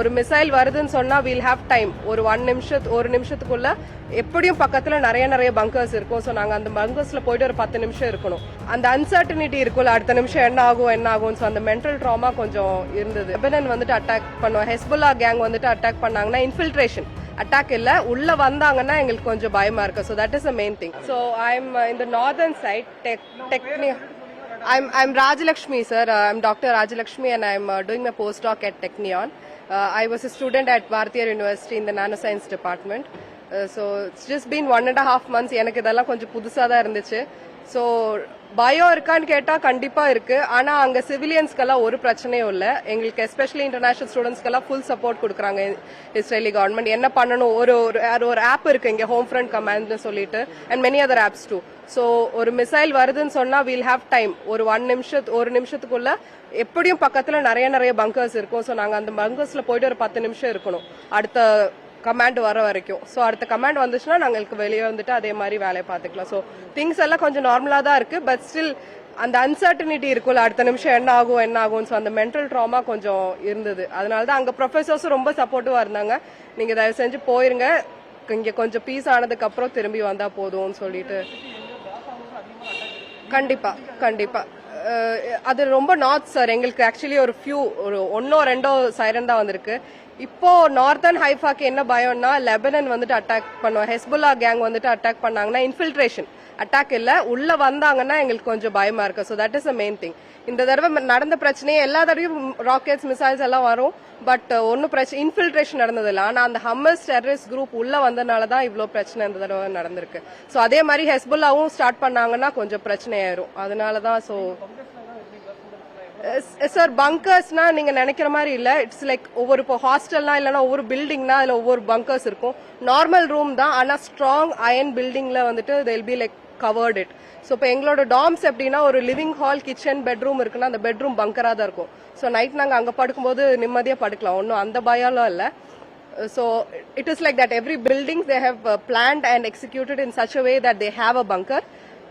ஒரு மிசைல் வருதுன்னு சொன்னா வீல் ஹேவ் டைம் ஒரு ஒரு நிமிஷத்துக்குள்ள எப்படியும் பக்கத்துல நிறைய பங்கர்ஸ் இருக்கும். ஸோ நாங்க அந்த பங்கர்ஸ்ல போயிட்டு ஒரு 10 நிமிஷம் இருக்கணும். அந்த அன்சர்டனிட்டி இருக்கும்ல, அடுத்த நிமிஷம் என்ன ஆகும். ஸோ அந்த மென்டல் ட்ராமா கொஞ்சம் இருந்தது. லெபனான் வந்துட்டு அட்டாக் பண்ணுவோம், ஹெஸ்புல்லா கேங் வந்துட்டு அட்டாக் பண்ணாங்கன்னா இன்ஃபில்ட்ரேஷன் அட்டாக் இல்ல, உள்ள வந்தாங்கன்னா எங்களுக்கு கொஞ்சம் பயமா இருக்கு. So that is the main thing. So I am in the northern side I'm Rajalakshmi, sir. I'm Dr. Rajalakshmi and I'm doing my postdoc at Technion. I was a student at Bharatiya University in the Nanoscience department. So it's just been 1.5 months. எனக்கு இதெல்லாம் கொஞ்சம் புதுசா தான் இருந்துச்சு. So பயம் இருக்கான்னு கேட்டா கண்டிப்பா இருக்கு. ஆனா அங்க சிவிலியன்ஸ்க்கெல்லாம் ஒரு பிரச்சனையும் இல்ல. எங்களுக்கு எஸ்பெஷலி இன்டர்நேஷனல் ஸ்டூடெண்ட்ஸ்க்கெல்லாம் ஃபுல் சப்போர்ட் கொடுக்குறாங்க இஸ்ரேலி கவர்மெண்ட். என்ன பண்ணணும், ஒரு ஆப் இருக்கு இங்க, ஹோம் ஃப்ரண்ட் கமாண்ட்னு சொல்லிட்டு, and many other apps too. So ஒரு மிசைல் வருதுன்னு சொன்னா வீல் ஹேவ் டைம் ஒரு நிமிஷத்துக்குள்ள எப்படியும் பக்கத்துல நிறைய பங்கர்ஸ் இருக்கும். ஸோ நாங்க அந்த பங்கர்ஸ்ல போயிட்டு ஒரு 10 நிமிஷம் இருக்கணும் அடுத்த கமாண்ட் வர வரைக்கும். ஸோ அடுத்த கமாண்ட் வந்துச்சுன்னா நாங்களுக்கு வெளியே வந்துட்டு அதே மாதிரி வேலையை பார்த்துக்கலாம். ஸோ திங்ஸ் எல்லாம் கொஞ்சம் நார்மலா தான் இருக்கு. பட் ஸ்டில் அந்த அன்சர்டனிட்டி இருக்கும்ல, அடுத்த நிமிஷம் என்ன ஆகும். ஸோ அந்த மென்டல் ட்ராமா கொஞ்சம் இருந்தது. அதனாலதான் அங்க ப்ரொஃபசர்ஸும் ரொம்ப சப்போர்ட்டிவா இருந்தாங்க. நீங்க தயவு செஞ்சு போயிருங்க, இங்க கொஞ்சம் பீஸ் ஆனதுக்கு அப்புறம் திரும்பி வந்தா போதும்னு சொல்லிட்டு. கண்டிப்பா அது ரொம்ப நார்த் சார். எங்களுக்கு ஆக்சுவலி ஒரு ஒன்னோ ரெண்டோ சைரன் தான் வந்திருக்கு. இப்போ நார்தர்ன் ஹைஃபாக்கு என்ன பயம்னா, லெபனான் வந்துட்டு அட்டாக் பண்ணுவோம், ஹெஸ்புல்லா கேங் வந்துட்டு அட்டாக் பண்ணாங்கன்னா இன்ஃபில்ட்ரேஷன் அட்டாக் இல்ல, உள்ள வந்தாங்கன்னா எங்களுக்கு கொஞ்சம் பயமா இருக்கு. So that is the main thing. இந்த தடவை நடந்த பிரச்சனையே எல்லா தடவையும் ராக்கெட்ஸ் மிசைல்ஸ் எல்லாம் வரும். பட் ஒன்னும் பிரச்சனை இன்ஃபில்ட்ரேஷன் நடந்தது இல்லை. ஆனா அந்த ஹம்மஸ் டெரரிஸ்ட் குரூப் உள்ள வந்ததுனாலதான் இவ்வளவு பிரச்சனை இந்த தடவை நடந்திருக்கு. ஸோ அதே மாதிரி ஹெஸ்புல்லாவும் ஸ்டார்ட் பண்ணாங்கன்னா கொஞ்சம் பிரச்சனை ஆயிரும். அதனாலதான். ஸோ சார் பங்கர்ஸ்னா நீங்க நினைக்கிற மாதிரி இல்ல. இட்ஸ் லைக் ஒவ்வொரு இப்போ ஹாஸ்டல்னா இல்லைன்னா ஒவ்வொரு பில்டிங்னா அதுல ஒவ்வொரு பங்கர்ஸ் இருக்கும். நார்மல் ரூம் தான், ஆனா ஸ்ட்ராங் அயன் பில்டிங்ல வந்துட்டு they'll be like covered it. So இப்போ எங்களோட டாம்ஸ் எப்படின்னா ஒரு லிவிங் ஹால், கிச்சன், பெட்ரூம் இருக்குன்னா அந்த பெட்ரூம் பங்கரா தான் இருக்கும். ஸோ நைட் நாங்க அங்க படுக்கும்போது நிம்மதியா படுக்கலாம், ஒன்னும் அந்த பயம்லாம் இல்ல. So it is like that every building they have planned and executed in such a way that they have a bunker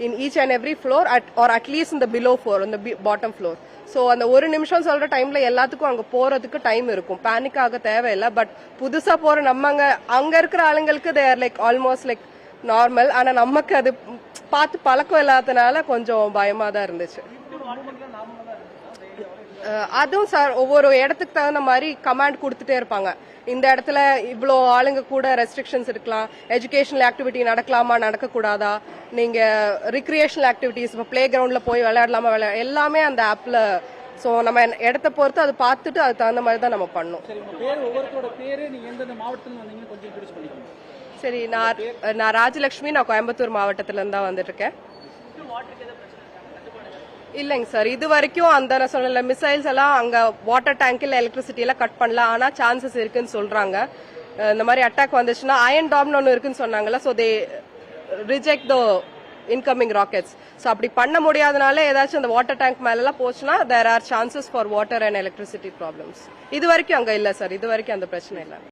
in each and every floor or at least in the below floor, on the bottom floor. So அந்த ஒரு நிமிஷம் சொல்ற டைம்ல எல்லாத்துக்கும் அங்க போறதுக்கு time இருக்கும். Panic ஆக தேவையில்லை. பட் புதுசா போற நம்ம அங்க இருக்கிற ஆளுங்களுக்கு they are like almost like normal. ஆனா நமக்கு அது பார்த்து பழக்கம் இல்லாதனால கொஞ்சம் பயமா தான் இருந்துச்சு. அதுவும் சார் ஒவ்வொரு இடத்துக்கு தகுந்த மாதிரி கமாண்ட் கொடுத்துட்டே இருப்பாங்க. இந்த இடத்துல இவ்வளோ ஆளுங்க கூட ரெஸ்ட்ரிக்ஷன்ஸ் இருக்கலாம், எஜுகேஷனல் ஆக்டிவிட்டி நடக்கலாமா நடக்கக்கூடாதா, நீங்க ரிக்ரியேஷனல் ஆக்டிவிட்டிஸ் இப்போ பிளே கிரவுண்ட்ல போய் விளையாடலாமா எல்லாமே அந்த ஆப்ல. ஸோ நம்ம இடத்த பொறுத்து அதை பார்த்துட்டு அதுக்கு தகுந்த மாதிரி தான் நம்ம பண்ணணும். சரி, நான் ராஜலட்சுமி, நான் கோயம்புத்தூர் மாவட்டத்துல இருந்து தான் வந்துட்டு இருக்கேன். இல்லைங்க சார், இது வரைக்கும் அந்த நான் சொன்ன மிசைல்ஸ் எல்லாம் அங்க வாட்டர் டேங்க்ல எலக்ட்ரிசிட்டி எல்லாம் கட் பண்ணல. ஆனா சான்சஸ் இருக்குன்னு சொல்றாங்க. இந்த மாதிரி அட்டாக் வந்துச்சுன்னா அயன் டாம்னு ஒன்னு இருக்குன்னு சொன்னாங்கல்ல. So they reject the incoming rockets. So அப்படி பண்ண முடியாதனால ஏதாச்சும் அந்த வாட்டர் டேங்க் மேல எல்லாம் போச்சுன்னா there are chances for water and electricity problems. இது வரைக்கும் அங்க இல்ல சார், இது வரைக்கும் அந்த பிரச்சனை இல்லை.